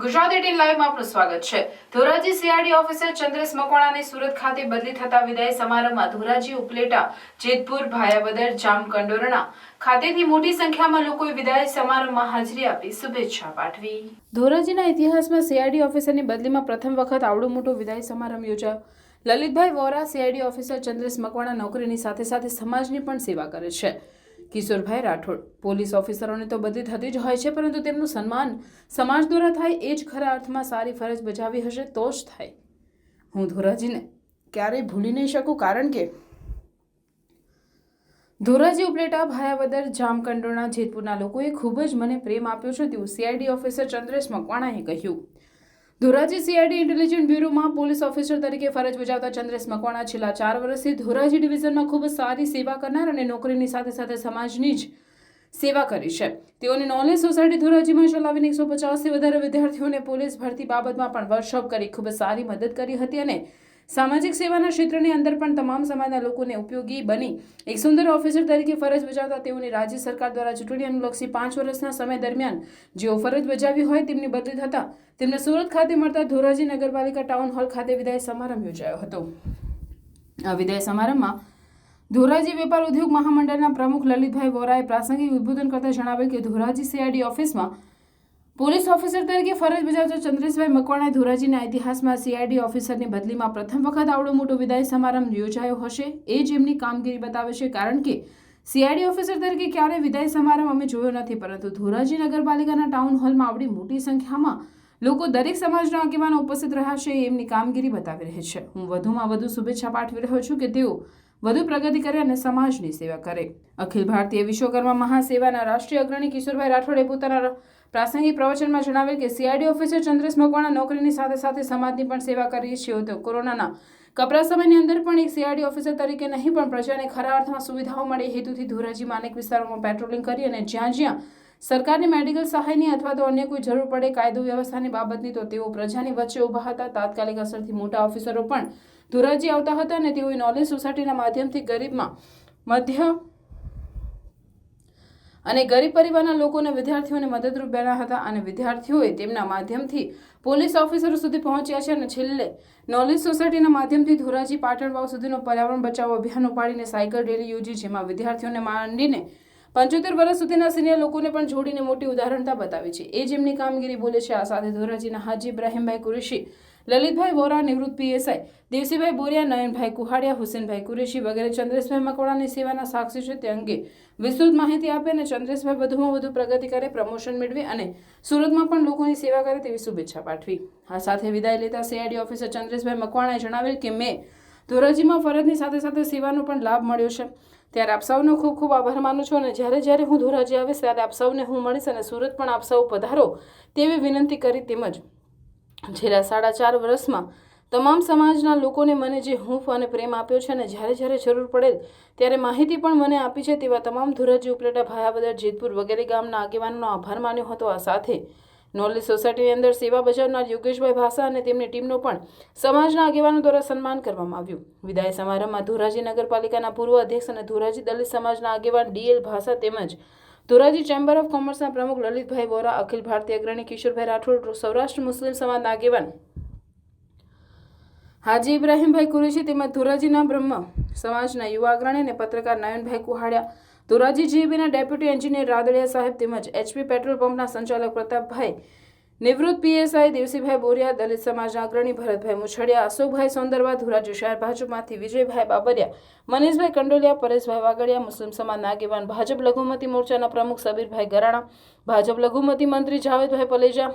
ગુજરાત 18 લાઈવમાં આપનું સ્વાગત છે। ધોરાજી સીઆઈડી ઓફિસર ચંદ્રેશ મકવાણાની સુરત ખાતે બદલી થતા વિદાય સમારંભમાં ધોરાજી ઉપલેટા જેતપુર ભાયાવદર જામકંડોરણા ખાતેથી મોટી સંખ્યામાં લોકોએ વિદાય સમારંભમાં હાજરી આપી શુભેચ્છા પાઠવી। ધોરાજીના ઇતિહાસમાં સીઆઈડી ઓફિસરની બદલીમાં પ્રથમ વખત આવડો મોટો વિદાય સમારંભ યોજાયો। લલિતભાઈ વોરા સીઆઈડી ઓફિસર ચંદ્રેશ મકવાણા નોકરીની સાથે સાથે સમાજની પણ સેવા કરે છે। કિશોરભાઈ રાઠોડ પોલીસ ઓફિસરોને તો બદલી થતી જ હોય છે, પરંતુ તેમનું સન્માન સમાજ દ્વારા થાય એ જ ખરા અર્થમાં સારી ફરજ બજાવી હશે તો જ થાય। હું ધોરાજીને ક્યારેય ભૂલી નહીં શકું, કારણ કે ધોરાજી ઉપલેટા ભાયાવદર જામકંડોરણા જેતપુરના લોકોએ ખૂબ જ મને પ્રેમ આપ્યો છે તેવું સીઆઈડી ઓફિસર ચંદ્રેશ મકવાણાએ કહ્યું। ધોરાજી સીઆઈડી ઇન્ટેલિજન્સ બ્યુરોમાં પોલીસ ઓફિસર તરીકે ફરજ બજાવતા ચંદ્રેશ મકવાણા છેલ્લા 4 વર્ષથી ધોરાજી ડિવિઝનમાં ખૂબ સારી સેવા કરનાર અને નોકરીની સાથે સાથે સમાજની જ સેવા કરી છે। તેઓની નોલેજ સોસાયટી ધોરાજીમાં ચલાવીને 150થી વધારે વિદ્યાર્થીઓને પોલીસ ભરતી બાબતમાં પણ વર્કશોપ કરી ખૂબ સારી મદદ કરી હતી અને સામાજિક સેવાના ક્ષેત્રની અંદર પણ તમામ સમાજના લોકોને ઉપયોગી બની એક સુંદર ઓફિસર તરીકે ફરજ બજાવતા તેઓની રાજ્ય સરકાર દ્વારા ચૂંટણી અનુલક્ષી 5 વર્ષના સમય દરમિયાન જેઓ ફરજ બજાવી હોય તેમની બદલી થતા તેમને સુરત ખાતે મળતા ધોરાજી નગરપાલિકા ટાઉન હોલ ખાતે વિદાય સમારંભ યોજાયો હતો। આ વિદાય સમારંભમાં ધોરાજી વેપાર ઉદ્યોગ મહામંડળના પ્રમુખ લલિતભાઈ વોરાએ પ્રાસંગિક ઉદ્બોધન કરતા જણાવ્યું કે ધોરાજી સીઆઈડી ઓફિસમાં પોલીસ ઓફિસર તરીકે ફરજ બજાવતા ચંદ્રેશભાઈ મકવાણાએ ધોરાજીના ઇતિહાસમાં સીઆઈડી ઓફિસરની બદલીમાં પ્રથમ વખત આવડો મોટો વિદાય સમારંભ યોજાયો હશે એ જ એમની કામગીરી બતાવે છે, કારણ કે સીઆઈડી ઓફિસર તરીકે ક્યારેય વિદાય સમારંભ અમે જોયો નથી, પરંતુ ધોરાજી નગરપાલિકાના ટાઉન હોલમાં આવડી મોટી સંખ્યામાં લોકો દરેક સમાજના આગેવાનો ઉપસ્થિત રહ્યા છે એ એમની કામગીરી બતાવી રહી છે। હું વધુમાં વધુ શુભેચ્છા પાઠવી રહ્યો છું કે તેઓ વધુ પ્રગતિ કરે અને સમાજની સેવા કરે। અખિલ ભારતીય વિશ્વકર્મા મહાસેવાના રાષ્ટ્રીય અગ્રણી કિશોરભાઈ રાઠોડે પોતાના પ્રાસંગિક પ્રવચનમાં જણાવ્યું કે સીઆઈડી ઓફિસર ચંદ્રેશ મકવાણા નોકરીની સાથે સાથે સમાજની પણ સેવા કરી છે। તો કોરોનાના કપરા સમયની અંદર પણ એક સીઆઈડી ઓફિસર તરીકે નહીં પણ પ્રજાને ખરા અર્થમાં સુવિધાઓ મળે એ હેતુથી ધોરાજીમાં અનેક વિસ્તારોમાં પેટ્રોલિંગ કરી અને જ્યાં સરકારની મેડિકલ સહાયની અથવા તો અન્ય કોઈ જરૂર પડે કાયદો વ્યવસ્થાની બાબતની તો તેઓ પ્રજાની વચ્ચે ઊભા હતા। તાત્કાલિક અસરથી મોટા ઓફિસરો પણ ધોરાજી આવતા હતા અને તેઓએ નોલેજ સોસાયટીના માધ્યમથી ગરીબમાં મધ્ય અને ગરીબ પરિવારના લોકોને વિદ્યાર્થીઓને મદદરૂપ બન્યા હતા અને વિદ્યાર્થીઓએ તેમના માધ્યમથી પોલીસ ઓફિસરો સુધી પહોંચ્યા છે અને છેલ્લે નોલેજ સોસાયટીના માધ્યમથી ધોરાજી પાટણ વાવ સુધીનો પર્યાવરણ બચાવો અભિયાન ઉપાડીને સાયકલ રેલી યોજી, જેમાં વિદ્યાર્થીઓને માંડીને 75 વર્ષ સુધીના સિનિયર લોકોને પણ જોડીને મોટી ઉદાહરણતા બતાવી છે એ જ એમની કામગીરી બોલે છે। આ સાથે ધોરાજીના હાજી ઇબ્રાહીમભાઈ કુરેશી, લલિતભાઈ વોરા, નિવૃત્ત પીએસઆઈ દેવસીભાઈ બોરિયા, નયનભાઈ કુહાડિયા, હુસેનભાઈ કુરેશી વગેરે ચંદ્રેશભાઈ મકવાણાની સેવાના સાક્ષી છે। તે અંગે વિસ્તૃત માહિતી આપે અને ચંદ્રેશભાઈ વધુમાં વધુ પ્રગતિ કરે, પ્રમોશન મેળવે અને સુરતમાં પણ લોકોની સેવા કરે તેવી શુભેચ્છા પાઠવી। આ સાથે વિદાય લેતા સીઆઈડી ઓફિસર ચંદ્રેશભાઈ મકવાણાએ જણાવેલ કે મેં ધોરાજીમાં ફરજની સાથે સાથે સેવાનો પણ લાભ મળ્યો છે, ત્યારે આપ સૌનો ખૂબ ખૂબ આભાર માનું છું અને જ્યારે હું ધોરાજી આવીશ ત્યારે આપ સૌને હું મળીશ અને સુરત પણ આપ સૌ પધારો તેવી વિનંતી કરી। તેમજ છેલ્લા 4.5 વર્ષમાં તમામ સમાજના લોકોને મને જે હૂંફ અને પ્રેમ આપ્યો છે અને જ્યારે જરૂર પડે ત્યારે માહિતી પણ મને આપી છે તેવા તમામ ધોરાજી ઉપલેટા ભાયાવદર જેતપુર વગેરે ગામના આગેવાનોનો આભાર માન્યો હતો। આ સાથે નોલેજ સોસાયટીની અંદર સેવા બજાવનાર યોગેશભાઈ ભાષા અને તેમની ટીમનો પણ સમાજના આગેવાનો દ્વારા સન્માન કરવામાં આવ્યું। વિદાય સમારંભમાં ધોરાજી નગરપાલિકાના પૂર્વ અધ્યક્ષ અને ધોરાજી દલિત સમાજના આગેવાન ડીએલ ભાષા તેમજ ધોરાજી ચેમ્બર ઓફ કોમર્સના પ્રમુખ લલિતભાઈ વોરા, અખિલ ભારતીય અગ્રણી કિશોરભાઈ રાઠોડ, સૌરાષ્ટ્ર મુસ્લિમ સમાજના આગેવાન હાજી ઇબ્રાહીમભાઈ કુરેશી તેમજ ધોરાજીના બ્રહ્મ સમાજના યુવા અગ્રણી અને પત્રકાર નયનભાઈ કુહાડિયા, ધોરાજી જીઈબીના ડેપ્યુટી એન્જિનિયર રાદડિયા સાહેબ તેમજ એચપી પેટ્રોલ પંપના સંચાલક પ્રતાપભાઈ, નિવૃત્ત પીએસઆઈ દેવસીભાઈ બોરિયા, દલિત સમાજના અગ્રણી ભરતભાઈ મુછડિયા, અશોકભાઈ સોંદરવા, ધોરાજી શહેર ભાજપમાંથી વિજયભાઈ બાબરિયા, મનીષભાઈ કંડોલિયા, પરેશભાઈ વાગડિયા, મુસ્લિમ સમાજના આગેવાન ભાજપ લઘુમતી મોરચાના પ્રમુખ સબીરભાઈ ગરાણા, ભાજપ લઘુમતી મંત્રી જાવેદભાઈ પલેજા,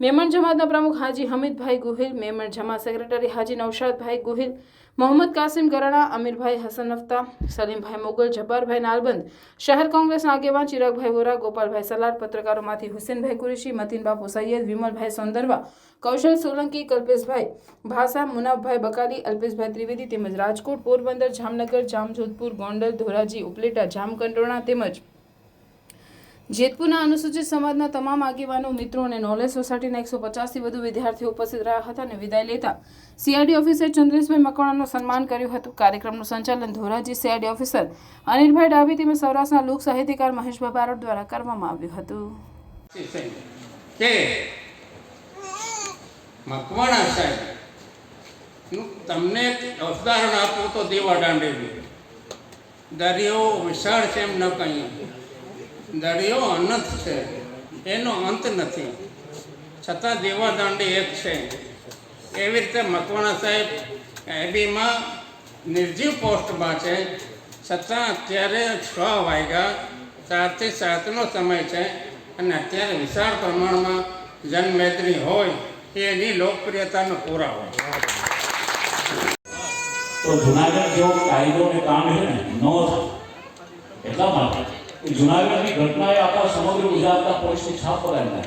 મેમણ જમાતના પ્રમુખ હાજી હમીદભાઈ ગુહિલ, મેમણ જમાત સેક્રેટરી હાજી નૌશાદભાઈ ગુહિલ, મોહમ્મદ કાસિમ ગરાણા, અમીરભાઈ હસન અફતા, સલીમભાઈ મોગલ, જબ્બારભાઈ નાલબંદ, શહેર કોંગ્રેસના આગેવાન ચિરાગભાઈ વોરા, ગોપાલભાઈ સલાડ, પત્રકારોમાંથી હુસેનભાઈ કુરેશી, મતીન બાપુ સૈયદ, વિમલભાઈ સોંદરવા, કૌશલ સોલંકી, કલ્પેશભાઈ ભાષા, મુનાફભાઈ બકાલી, અલ્પેશભાઈ ત્રિવેદી તેમજ રાજકોટ, પોરબંદર, જામનગર, જામજોધપુર, ગોંડલ, ધોરાજી ઉપલેટા, જામકંડોરણા તેમજ જેતપુરના અનુસૂચિત સમાજના તમામ આગેવાનો, મિત્રો અને નોલેજ સોસાયટીના 150થી વધુ વિદ્યાર્થીઓ ઉપસ્થિત રહ્યા હતા અને વિદાય લેતા સીઆઈડી ઓફિસર ચંદ્રેશભાઈ મકવાણાનું સન્માન કર્યું હતું। કાર્યક્રમનું સંચાલન ધોરાજી સીઆઈડી ઓફિસર અનિલભાઈ ડાભી તેમજ સૌરાષ્ટ્રના લોક સાહિત્યકાર મહેશભાઈ બારોટ દ્વારા કરવામાં આવ્યું હતું। મકવાણા સાહેબનું તમને એક ઉદાહરણ આપું તો દેવા દાંડેનું. દરિયો વિશાળ છે એમ ન કહીએ, દરિયો અનંત છે, એનો અંત નથી, છતાં દેવા દાંડે એક છે. એવી રીતે મકવાણા સાહેબ એબીમાં નિર્જીવ પોસ્ટમાં છે, છતાં અત્યારે 6 વાગ્યા 4 થી 7નો સમય છે અને અત્યારે વિશાળ પ્રમાણમાં જનમેદની હોય એની લોકપ્રિયતાનો પુરાવો. તો જુનાગઢ જેવો કાયદો અને કામ છે ને ન થાય એટલા માટે કે જુનાગઢની ઘટનાએ આખા સમગ્ર ગુજરાતના પોલીસની છાપ પડાવી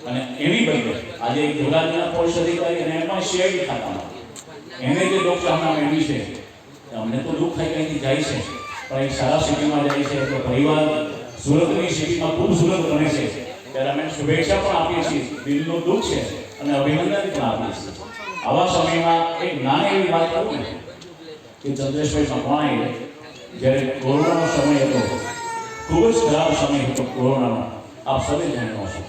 અને એની બદલે આજે જુનાગઢના પોલીસ અધિકારી અને એમાં સીઆઈડી ખાતામાં એને જે લોકચાહના મેળવી છે અમને તો દુઃખ થાય કે અહીંથી જાય છે પણ એ સારા સિટીમાં જાય છે તો પરિવાર સુરતની સિટીમાં ખૂબ સુરત બને છે ત્યારે અમે શુભેચ્છા પણ આપીએ છીએ, દિલનું દુઃખ છે અને અભિનંદન પણ આપીએ છીએ. આવા સમયમાં એક નાની એવી વાત કરું ને કે ચંદ્રેશભાઈ મકવાણાએ જ્યારે કોરોનાનો સમય હતો, ખૂબ જ ખરાબ સમય હતો કોરોનાનો, આપ સૌએ જાણ્યો હશો.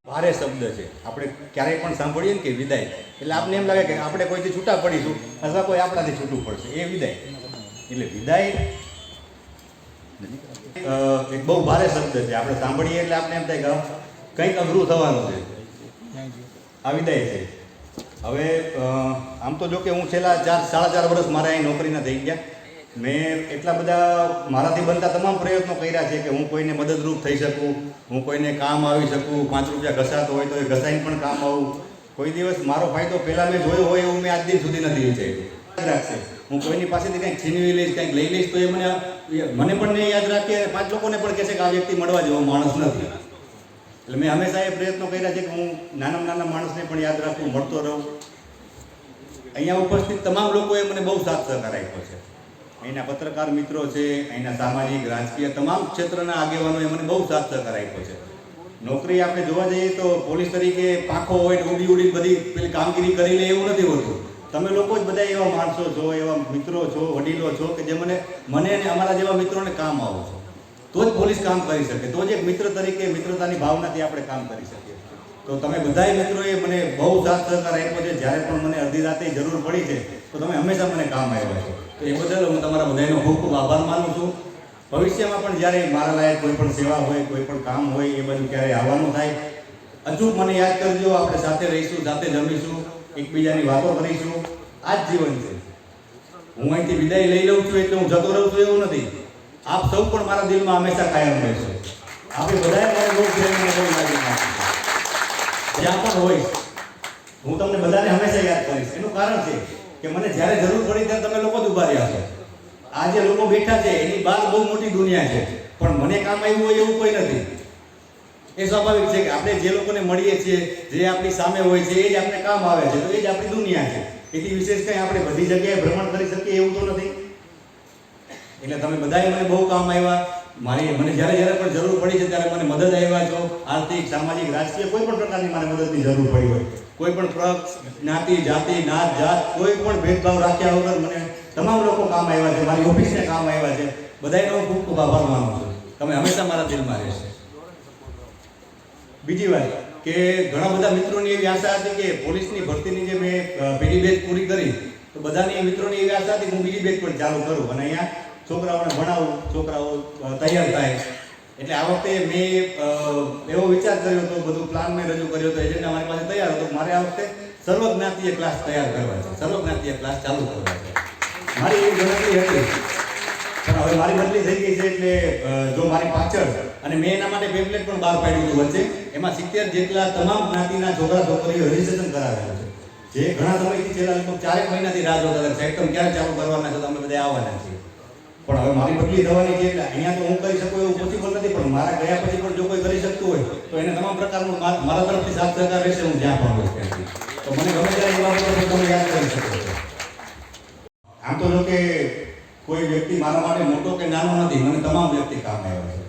ભારે શબ્દ છે. આપણે ક્યારેય પણ સાંભળીએ ને કે વિદાય એટલે આપણને એમ લાગે કે આપણે કોઈથી છૂટા પડીશું અથવા કોઈ આપણાથી છૂટું પડશે, એ વિદાય. એટલે વિદાય એક બહુ ભારે શબ્દ છે. આપણે સાંભળીએ એટલે આપણે એમ થાય કે કંઈક અઘરું થવાનું છે. આ વિદાય છે. હવે આમ તો જો કે હું છેલ્લા 4.5 વર્ષ મારા અહીં નોકરીના થઈ ગયા. મેં એટલા બધા મારાથી બનતા તમામ પ્રયત્નો કર્યા છે કે હું કોઈને મદદરૂપ થઈ શકું, હું કોઈને કામ આવી શકું. 5 રૂપિયા ઘસાતો હોય તો એ ઘસાઈને પણ કામ આવું. કોઈ દિવસ મારો ફાયદો પહેલાં મેં જોયો હોય એવું મેં આજ દિન સુધી નથી વિચાર્યું. રાખશે હું કોઈની પાસેથી કંઈક છીનવી લઈશ, કંઈક લઈ લઈશ તો એ મને પણ નહીં યાદ રાખે, 5 લોકોને પણ કહેશે કે આ વ્યક્તિ મળવા જેવો માણસ નથી. એટલે મેં હંમેશા એ પ્રયત્નો કર્યા છે કે હું નાના માણસને પણ યાદ રાખું, મળતો રહું. અહીંયા ઉપસ્થિત તમામ લોકોએ મને બહુ સાથ સહકાર આપ્યો છે. અહીંના પત્રકાર મિત્રો છે, અહીંના સામાજિક રાજકીય તમામ ક્ષેત્રના આગેવાનોએ મને બહુ સાથ સહકાર આપ્યો છે. નોકરી આપણે જોવા જઈએ તો પોલીસ તરીકે પાંખો હોય ને ઉડી બધી પેલી કામગીરી કરી લે એવું નથી હોતું. તમે લોકો જ બધા એવા માણસો છો, એવા મિત્રો છો, વડીલો છો કે જે મને અને અમારા જેવા મિત્રોને કામ આવો છો. તો જ પોલીસ કામ કરી શકે, તો જ એક મિત્ર તરીકે મિત્રતાની ભાવનાથી આપણે કામ કરી શકીએ. તો તમે બધાય મિત્રોએ મને બહુ સાથ સહકાર આપ્યો છે. જ્યારે પણ મને અડધી રાતે જરૂર પડી છે તો તમે હંમેશા મને કામ આવ્યા છો. તો એ બદલ હું તમારા બધાનો ખૂબ ખૂબ આભાર માનું છું. ભવિષ્યમાં પણ જ્યારે મારા લાયક કોઈ પણ સેવા હોય, કોઈ પણ કામ હોય, એ બધું ક્યારેય આવવાનું થાય, અચૂક મને યાદ કરજો. આપણે સાથે રહીશું, સાથે જમીશું, એકબીજાની વાતો કરીશું. આ જ જીવન છે. હું અહીંથી વિદાય લઈ લઉં છું એટલે હું જતો રહું છું એવું નથી. આપ સૌ પણ મારા દિલમાં હંમેશા કાયમ રહેશો. આપણે બધાએ મને બહુ પ્રેમ અને બહુ લાગી નાખ્યું. જ્યાં પણ હોય હું તમને બધાને હંમેશા યાદ કરીશ. એનું કારણ છે કે મને જ્યારે જરૂર પડી ત્યારે તમે લોકો જ ઊભા રહ્યા છો. આ જે લોકો બેઠા છે એની બહાર બહુ મોટી દુનિયા છે, પણ મને કામ આવ્યું હોય એવું કોઈ નથી. એ સ્વાભાવિક છે કે આપણે જે લોકોને મળીએ છીએ, જે આપણી સામે હોય છે, એ જ આપણે કામ આવે છે, તો એ જ આપણી દુનિયા છે. એથી વિશેષ કંઈ આપણે બધી જગ્યાએ ભ્રમણ કરી શકીએ એવું તો નથી. એટલે તમે બધાએ મને બહુ કામ આવ્યા. મને જ્યારે પણ જરૂર પડી છે ત્યારે મને મદદ આવ્યા છો. આર્થિક, સામાજિક, રાજકીય કોઈ પણ પ્રકારની મારે મદદની જરૂર પડી હોય, કોઈ પણ જ્ઞાતિ, જાતિ, નાત, જાત કોઈ પણ ભેદભાવ રાખ્યા વગર મને તમામ લોકો કામ આવ્યા છે. મારી ઓફિસને કામ આવ્યા છે. બધાનો હું ખૂબ ખૂબ આભાર માનું છું. તમે હંમેશા મારા દિલમાં રહેશે. બીજી વાત કે ઘણા બધા મિત્રોની એવી આશા હતી કે પોલીસની ભરતીની જે મેં પહેલી બેચ પૂરી કરી તો બધાની મિત્રોની એવી આશા હતી કે હું બીજી બેચ પણ ચાલુ કરું અને અહીંયા છોકરાઓને ભણાવું, છોકરાઓ તૈયાર થાય. એટલે આ વખતે મેં એવો વિચાર કર્યો હતો, બધું પ્લાન મેં રજૂ કર્યો હતો, એજન્ડા મારી પાસે તૈયાર હતો. મારે આ વખતે સર્વજ્ઞાતીય ક્લાસ તૈયાર કરવા છે, સર્વજ્ઞાતીય ક્લાસ ચાલુ કરવા છે. મારી એવી ગણતરી હતી, પણ હવે મારી બદલી થઈ ગઈ છે. એટલે જો મારી પાછળ અને મેં એના માટે પેમ્પલેટ પણ બહાર પાડ્યું હતું વચ્ચે, એમાં 70 જેટલા તમામ જ્ઞાતિના છોકરા છોકરીઓ રજીસ્ટ્રેશન કરાવેલું છે. જે ઘણા સમયથી છેલ્લા લગભગ 4 મહિનાથી રાહ જોતા હતા, સાહેબ તમે ક્યારે ચાલુ કરવાના છો, તમે બધા આવવાના છીએ. પણ હવે મારી બદલી થવાની છે એટલે અહીંયા તો હું કરી શકું એવું પોસિબલ નથી, પણ મારા ગયા પછી પણ જો કોઈ કરી શકતું હોય તો એને તમામ પ્રકારનું મારા તરફથી સાથ સહકાર રહેશે. હું જ્યાં પણ હોઈશ ત્યાંથી તો મને ગમે ત્યારે એ બાબતો તમે યાદ કરી શકો છો. આમ તો જો કે કોઈ વ્યક્તિ મારા માટે મોટો કે નાનો નથી, મને તમામ વ્યક્તિ કામ આવ્યા છે.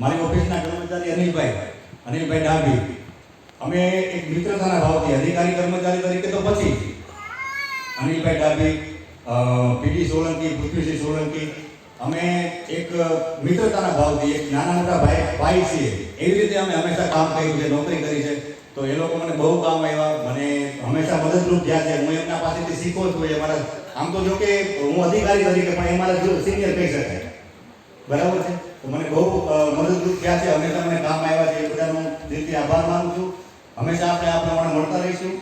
મારી ઓફિસના કર્મચારી અનિલભાઈ ડાભી, અમે એક મિત્રતાના ભાવથી અધિકારી કર્મચારી તરીકે તો પછી અનિલભાઈ ડાભી, પીડી સોલંકી, પૃથ્વીસિંહ સોલંકી, અમે એક મિત્રતાના ભાવથી એક નાના મોટા ભાઈ છીએ એવી રીતે અમે હંમેશા કામ કર્યું છે, નોકરી કરી છે. તો એ લોકો મને બહુ કામ આવ્યા, મને હંમેશા મદદરૂપ થયા છે. હું એમના પાસેથી શીખો છું. એ મારા આમ તો જો કે હું અધિકારી તરીકે પણ એ મારા જો સિનિયર કહી શકાય, બરાબર છે. તો મને બહુ મદદરૂપ થયા છે, હંમેશા મને કામ આવ્યા છે. એ બધાનો દિલથી આભાર માનું છું. હંમેશા આપણે આ પ્રમાણે મળતા રહીશું.